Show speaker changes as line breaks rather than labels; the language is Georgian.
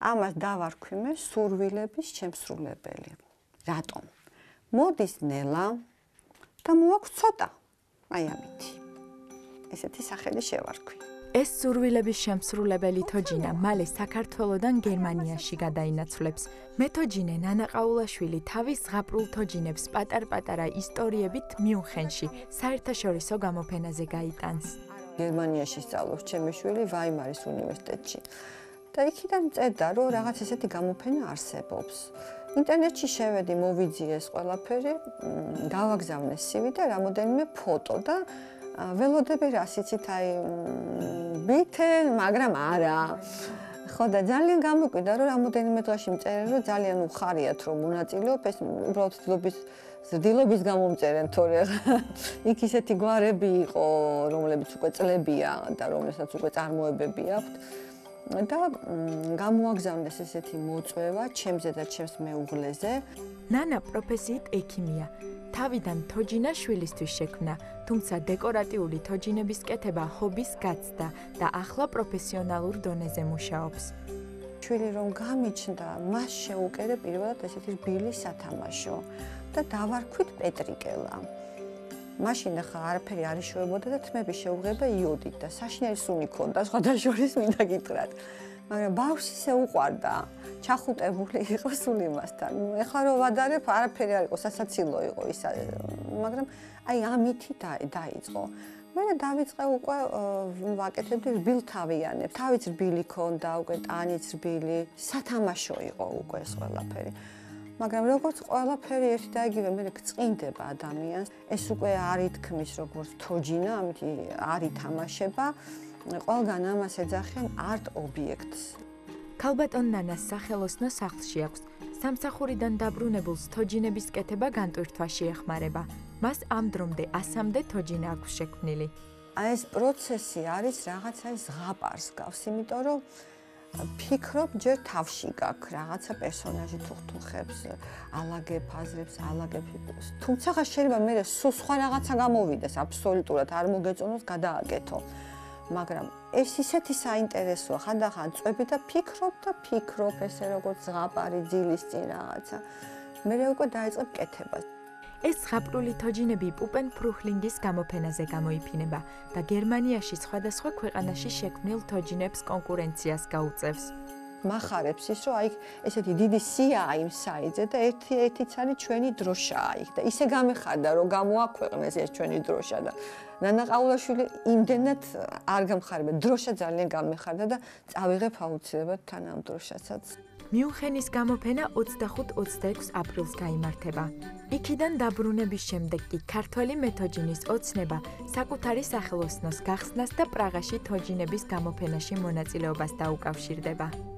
ამას დავარქვი მე სურვილების შემსრულებელი. რატომ? მოდის ნელა და მოაქვს ცოტა. აი ამითი. ესეთი სახელი შევარქვი.
ეს სურვილების შემსრულებელი თოჯინა მალე საქართველოდან გერმანიაში გადაინაცვლებს. მეთოჯინე ნანაყაულაშვილი თავის ზღაპრულ თოჯინებს პატარ-პატარა ისტორიებით მიუნხენში საერთაშორისო გამოფენაზე გაიტანს.
გერმანიაში სწავლობს ჩემი შვილი ვაიმარის უნივერსიტეტში. და იქიდან წერდა, რომ რაღაც ესეთი გამოფენა არსებობს. ინტერნეტში შევედი, მოვიძიე ეს ყველაფერი, გავაგზავნე CV და რამოდენიმე ფოტო და ველოდები რას იცით, აი ვითენ, მაგრამ არა. ხო და ძალიან გამოკვირდა, რომ რამოდენიმე დღეში მწერენ, რომ ძალიან უხარიათ, რომ მონაწილეობ, ეს უბრალოდ ზრდილობის გამო მწერენ, თორე იქ ისეთი გვარები იყო, რომლებიც უკვე წლებია და რომელსაც უკვე წარმოებები აქვთ. და გამოაგზავნეს ესეთი მოწვევა ჩემზე და ჩემს მეუღლეზე.
ნანა პროფესიით ექიმია. თავიდან თოჯინა შვილისთვის შექმნა, თუმცა დეკორატიული თოჯინების კეთება ჰობის გაცდა და ახლა პროფესიონალურ დონეზე მუშაობს.
შვილი რომ გამიჩნდა, მას შეუკერე პირველად ესეთი რბილი სათამაშო და დავარქვით პეტრიკელა. მაშინ ახლა არაფერი არ იშოვებოდა და თმები შეუღება იოდით და საშინელი სუნი ქონდა სხვადასხვა მინდა გითხრათ. მაგრამ ბავშვს ისე უყვარდა, ჩახუტებული იყო სულ იმასთან. ეხლა რომ ვადარებ, არაფერი არ იყო, სასაცილო იყო ის, მაგრამ აი ამითი დაიწყო. მე დავიწყე უკვე ვაკეთებდი რბილთავიანებს. თავიც რბილი ქონდა, უკვე ტანიც რბილი, სათამაშო იყო უკვე ეს ყველაფერი. მაგრამ როგორც ყველაფერი ერთი და იგივე მე გწყინდება ადამიანს, ეს უკვე არ ითქმის როგორც თოჯინა, ამითი არ ითამაშება. ყველგან ამას ეძახიან არტ ობიექტს.
ქალბატონ ნანას სახელოსნო სახლში აქვს. სამსახურიდან დაბრუნებულს თოჯინების კეთება განტვირთვაში ეხმარება. მას ამ დრომდე 100-მდე თოჯინა აქვს შექმნილი.
აი ეს პროცესი არის რაღაცა ზღაპარს გავს, იმიტომ რომ ფიქრობ ჯერ თავში გაქვს რაღაცა პერსონაჟი თუხთუხებს, ალაგებ აზრებს, ალაგებ ფიქრებს. თუმცა შეიძლება მე სულ სხვა რაღაცა გამოვიდეს, აბსოლუტურად არ მოგეწონოს გადააკეთო. მაგრამ ეს ისეთი საინტერესოა, ხანდახან წვები და ფიქრობ ესე როგორც ზღაპარი ძილის წინ რაღაცა. მე უკვე დაიწყებ კეთებას.
ეს ზღაპრული თოჯინები პუპენ ფრუხლინგის გამოფენაზე გამოიფინება და გერმანიაში სხვადასხვა ქვეყანაში შექმნილ თოჯინებს კონკურენციას გაუწევს.
მახარებს ის, რომ აი ესეთი დიდი სიაა იმ საიძზე და ერთიც არის ჩვენი დროშაა იქ და ისე გამეხარდა, რომ გამოაქვეყნეს ეს ჩვენი დროშა და ნანა ყაულაშვილი იმდენად არ გამხარება, დროშა ძალიან გამეხარდა და წავიღებ აუცილებლად თან ამ დროშასაც.
მიუნხენის გამოფენა 25-26 აპრილს გაიმართება. იქიდან დაბრუნების შემდეგ კი ქართველი მეთოჯინის ოცნება საკუთარი სახელოსნოს გახსნას და პრაღაში თოჯინების გამოფენაში მონაწილეობას დაუკავშირდება.